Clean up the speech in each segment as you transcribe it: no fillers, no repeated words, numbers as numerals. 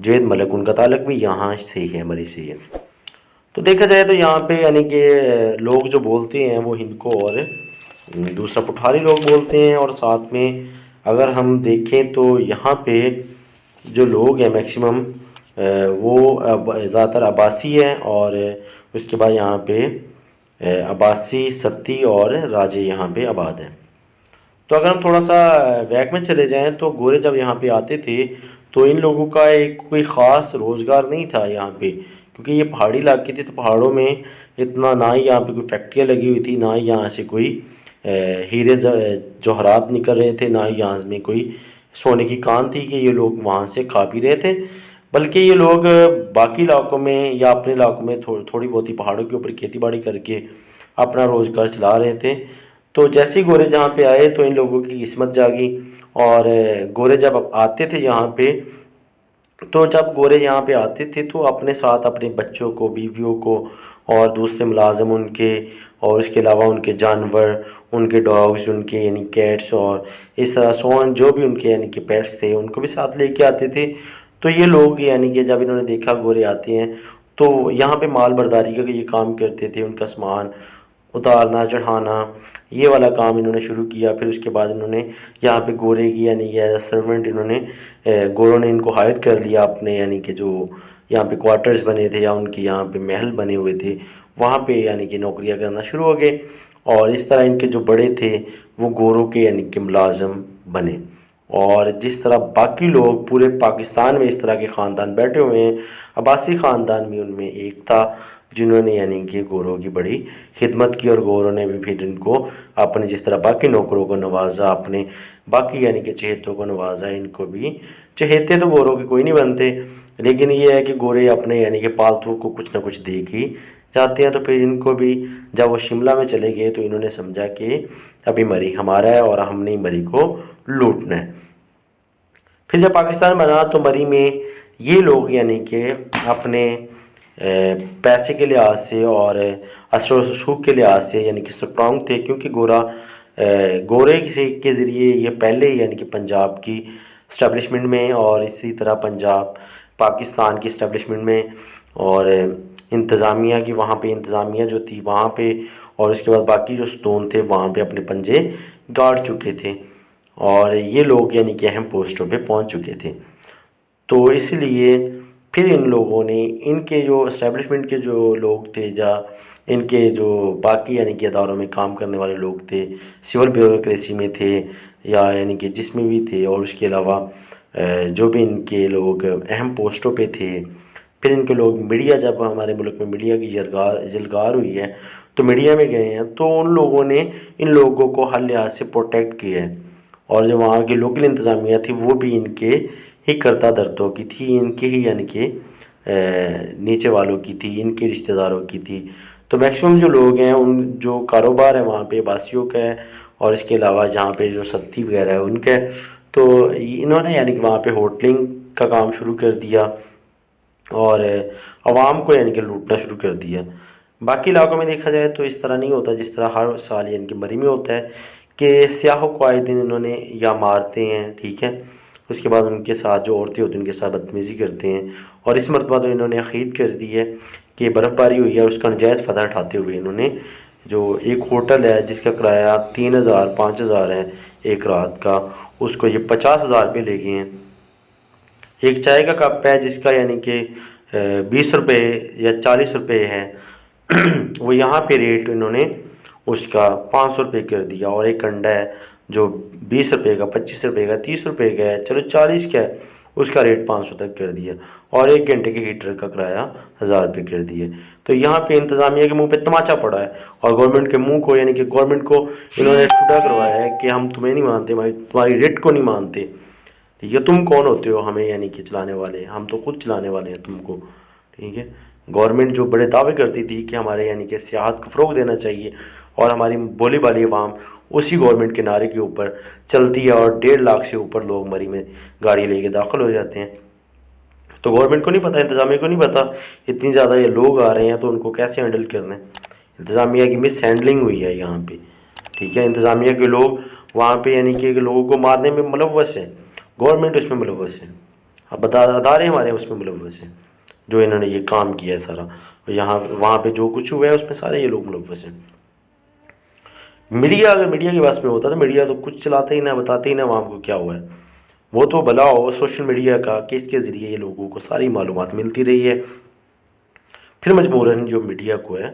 جوید ملک، ان کا تعلق بھی یہاں سے ہی ہے، مری سے ہی ہے۔ تو دیکھا جائے تو یہاں پہ یعنی کہ لوگ جو بولتے ہیں وہ ہند کو اور دوسرا پٹھاری لوگ بولتے ہیں، اور ساتھ میں اگر ہم دیکھیں تو یہاں پہ جو لوگ ہیں میکسیمم وہ زیادہ تر عباسی ہیں، اور اس کے بعد یہاں پہ عباسی، ستی اور راجے یہاں پہ آباد ہیں۔ تو اگر ہم تھوڑا سا بیک میں چلے جائیں تو گورے جب یہاں پہ آتے تھے تو ان لوگوں کا ایک کوئی خاص روزگار نہیں تھا یہاں پہ، کیونکہ یہ پہاڑی علاقے تھے، تو پہاڑوں میں اتنا نہ ہی یہاں پہ کوئی فیکٹریاں لگی ہوئی تھی، نہ ہی یہاں سے کوئی ہیرے جوہرات نکل رہے تھے، نہ ہی یہاں میں کوئی سونے کی کان تھی کہ یہ لوگ وہاں سے کھا پی رہے تھے، بلکہ یہ لوگ باقی علاقوں میں یا اپنے علاقوں میں تھوڑی بہت ہی پہاڑوں کے اوپر کھیتی باڑی کر کے اپنا روزگار چلا رہے تھے۔ تو جیسے ہی گورے جہاں پہ آئے تو ان لوگوں کی قسمت جاگی، اور گورے جب آتے تھے یہاں پہ، تو جب گورے یہاں پہ آتے تھے تو اپنے ساتھ اپنے بچوں کو، بیویوں کو اور دوسرے ملازم ان کے، اور اس کے علاوہ ان کے جانور، ان کے ڈاگز، ان کے یعنی کیٹس، اور اس طرح سون جو بھی ان کے یعنی کہ پیٹس تھے ان کو بھی ساتھ لے کے آتے تھے۔ تو یہ لوگ یعنی کہ جب انہوں نے دیکھا گورے آتے ہیں تو یہاں پہ مال برداری کا یہ کام کرتے تھے، ان کا سامان اتارنا چڑھانا، یہ والا کام انہوں نے شروع کیا۔ پھر اس کے بعد انہوں نے یہاں پہ گورے کی یعنی کہ ایز اے سرونٹ انہوں نے گوروں نے ان کو ہائر کر لیا اپنے، یعنی کہ جو یہاں پہ کوارٹرز بنے تھے یا ان کے یہاں پہ محل بنے ہوئے تھے وہاں پہ یعنی کہ نوکریاں کرنا شروع ہو گئے، اور اس طرح ان کے جو بڑے تھے وہ گوروں کے یعنی کہ ملازم بنے۔ اور جس طرح باقی لوگ پورے پاکستان میں اس طرح کے خاندان بیٹھے ہوئے ہیں، عباسی خاندان بھی ان میں ایک تھا جنہوں نے یعنی کہ گوروں کی بڑی خدمت کی، اور گوروں نے بھی پھر ان کو اپنے جس طرح باقی نوکروں کو نوازا، اپنے باقی یعنی کہ چہیتوں کو نوازا، ان کو بھی چہیتے تو گوروں کے کوئی نہیں بنتے، لیکن یہ ہے کہ گورے اپنے یعنی کہ پالتو کو کچھ نہ کچھ دے کے جاتے ہیں۔ تو پھر ان کو بھی جب وہ شملہ میں چلے گئے تو انہوں نے سمجھا کہ ابھی مری ہمارا ہے اور ہم نے مری کو لوٹنا ہے۔ پھر جب پاکستان بنا تو مری میں یہ لوگ یعنی کہ اپنے پیسے کے لحاظ سے اور اثر و رسوخ کے لحاظ سے یعنی کہ اسٹرانگ تھے، کیونکہ گورے کے ذریعے یہ پہلے یعنی کہ پنجاب کی اسٹیبلشمنٹ میں، اور اسی طرح پنجاب پاکستان کی اسٹیبلشمنٹ میں، اور انتظامیہ کی وہاں پہ انتظامیہ جو تھی وہاں پہ، اور اس کے بعد باقی جو ستون تھے وہاں پہ اپنے پنجے گاڑ چکے تھے، اور یہ لوگ یعنی کہ اہم پوسٹوں پہ پہنچ چکے تھے۔ تو اس لیے پھر ان لوگوں نے ان کے جو اسٹیبلشمنٹ کے جو لوگ تھے، ان کے جو باقی یعنی کہ اداروں میں کام کرنے والے لوگ تھے، سول بیوروکریسی میں تھے یا یعنی کہ جس میں بھی تھے، اور اس کے علاوہ جو بھی ان کے لوگ اہم پوسٹوں پہ تھے، پھر ان کے لوگ میڈیا، جب ہمارے ملک میں میڈیا کی جلگار ہوئی ہے تو میڈیا میں گئے ہیں، تو ان لوگوں نے ان لوگوں کو ہر لحاظ سے پروٹیکٹ کیا ہے، اور جو وہاں کی لوکل انتظامیہ تھی وہ بھی ان کے ہی کرتا دردوں کی تھی، ان کے ہی یعنی کہ نیچے والوں کی تھی، ان کے رشتہ داروں کی تھی۔ تو میکسیمم جو لوگ ہیں، ان جو کاروبار ہے وہاں پہ باسیوں کا ہے، اور اس کے علاوہ جہاں پہ جو ستی وغیرہ ہے ان کا ہے۔ تو انہوں نے یعنی کہ وہاں پہ ہوٹلنگ کا کام شروع کر دیا، اور عوام کو یعنی کہ لوٹنا شروع کر دیا۔ باقی علاقوں میں دیکھا جائے تو اس طرح نہیں ہوتا، جس طرح ہر سال یعنی کہ مری میں ہوتا ہے کہ سیاحوں کو آئے دن انہوں نے یا مارتے ہیں، ٹھیک ہے، اس کے بعد ان کے ساتھ جو عورتیں ہوتی ہیں ان کے ساتھ بدتمیزی کرتے ہیں، اور اس مرتبہ تو انہوں نے عقید کر دی ہے کہ برف باری ہوئی ہے اور اس کا نجائز فائدہ اٹھاتے ہوئے انہوں نے جو ایک ہوٹل ہے جس کا کرایہ 3000 5000 ہے ایک رات کا، اس کو یہ 50,000 روپے لے گئے ہیں۔ ایک چائے کا کپ ہے جس کا یعنی کہ 20 روپے یا 40 روپے ہے، وہ یہاں پہ ریٹ انہوں نے اس کا 500 روپے کر دیا، اور ایک انڈا ہے جو 20 روپے کا، 25 روپے کا، 30 روپے کا ہے، چلو 40 کا ہے، اس کا ریٹ 500 تک کر دیا، اور 1 گھنٹے کے ہیٹر کا کرایہ 1000 روپے کر دیا۔ تو یہاں پہ انتظامیہ کے منہ پہ تماچا پڑا ہے، اور گورنمنٹ کے منہ کو یعنی کہ گورنمنٹ کو انہوں نے ٹھڈا کروایا ہے کہ ہم تمہیں نہیں مانتے، تمہاری ریٹ کو نہیں مانتے، ٹھیک ہے، تم کون ہوتے ہو ہمیں یعنی کہ چلانے والے، ہم تو خود چلانے والے ہیں تم کو، ٹھیک ہے۔ گورنمنٹ جو بڑے دعوے کرتی تھی کہ ہمارے یعنی کہ سیاحت کو فروغ دینا چاہیے، اور ہماری بولی بالی عوام اسی گورنمنٹ کے نعرے کے اوپر چلتی ہے، اور 1.5 لاکھ سے اوپر لوگ مری میں گاڑی لے کے داخل ہو جاتے ہیں۔ تو گورنمنٹ کو نہیں پتہ، انتظامیہ کو نہیں پتہ اتنی زیادہ یہ لوگ آ رہے ہیں تو ان کو کیسے ہینڈل کرنا ہے۔ انتظامیہ کی مس ہینڈلنگ ہوئی ہے یہاں پہ، ٹھیک ہے، انتظامیہ کے لوگ وہاں پہ یعنی کہ لوگوں کو مارنے میں ملوث ہیں، گورنمنٹ اس میں ملوث ہے۔ اب ادارے ہمارے اس میں ملوث ہیں جو انہوں نے یہ کام کیا ہے سارا، یہاں وہاں پہ جو کچھ ہوا ہے اس میں سارے یہ لوگ ملوث ہیں۔ میڈیا، اگر میڈیا کے پاس میں ہوتا تو میڈیا تو کچھ چلاتا ہی نہ، بتاتے ہی نہ عوام کو کیا ہوا ہے۔ وہ تو بھلا ہو سوشل میڈیا کا کہ اس کے ذریعے یہ لوگوں کو ساری معلومات ملتی رہی ہے، پھر مجبوراً جو میڈیا کو ہے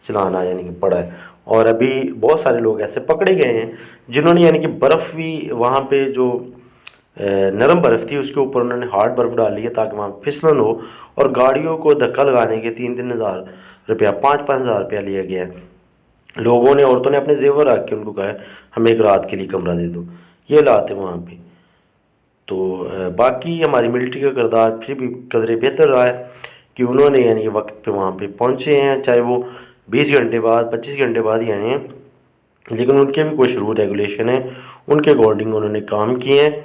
چلانا یعنی کہ پڑا ہے۔ اور ابھی بہت سارے لوگ ایسے پکڑے گئے ہیں جنہوں نے یعنی کہ برف بھی وہاں پہ جو نرم برف تھی اس کے اوپر انہوں نے ہارڈ برف ڈال ہے تاکہ وہاں پھسلن ہو، اور گاڑیوں کو دھکا لگانے کے 3,000 روپیہ 5,000 روپیہ لیا گیا ہے۔ لوگوں نے، عورتوں نے اپنے زیور رکھ کے ان کو کہا ہے ہمیں ایک رات کے لیے کمرہ دے دو، یہ حالات ہے وہاں پہ۔ تو باقی ہماری ملٹری کا کردار پھر بھی قدرے بہتر رہا ہے کہ انہوں نے یعنی کہ وقت پہ وہاں پہ پہنچے ہیں، چاہے وہ 20 گھنٹے بعد 25 گھنٹے بعد ہی آئے ہیں، لیکن ان کے بھی کچھ رول ریگولیشن ہیں، ان کے اکارڈنگ انہوں نے کام کیے ہیں۔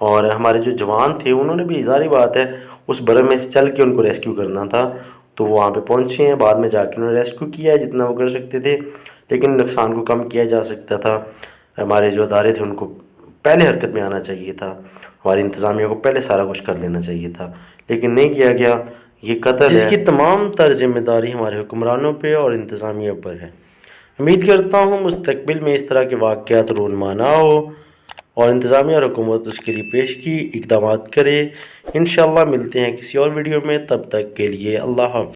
اور ہمارے جو جوان تھے انہوں نے بھی، ظاہری بات ہے اس برف میں سے چل کے ان کو ریسکیو کرنا تھا، تو وہ وہاں پہ پہنچے ہیں، بعد میں جا کے انہوں نے ریسکیو کیا ہے جتنا وہ کر سکتے تھے، لیکن نقصان کو کم کیا جا سکتا تھا۔ ہمارے جو ادارے تھے ان کو پہلے حرکت میں آنا چاہیے تھا، ہماری انتظامیہ کو پہلے سارا کچھ کر لینا چاہیے تھا، لیکن نہیں کیا گیا۔ یہ قتل ہے جس کی تمام تر ذمہ داری ہمارے حکمرانوں پہ اور انتظامیہ پر ہے۔ امید کرتا ہوں مستقبل میں اس طرح کے واقعات رونما نہ ہو اور انتظامیہ اور حکومت اس کے لیے پیش کی اقدامات کرے۔ انشاءاللہ ملتے ہیں کسی اور ویڈیو میں، تب تک کے لیے اللہ حافظ۔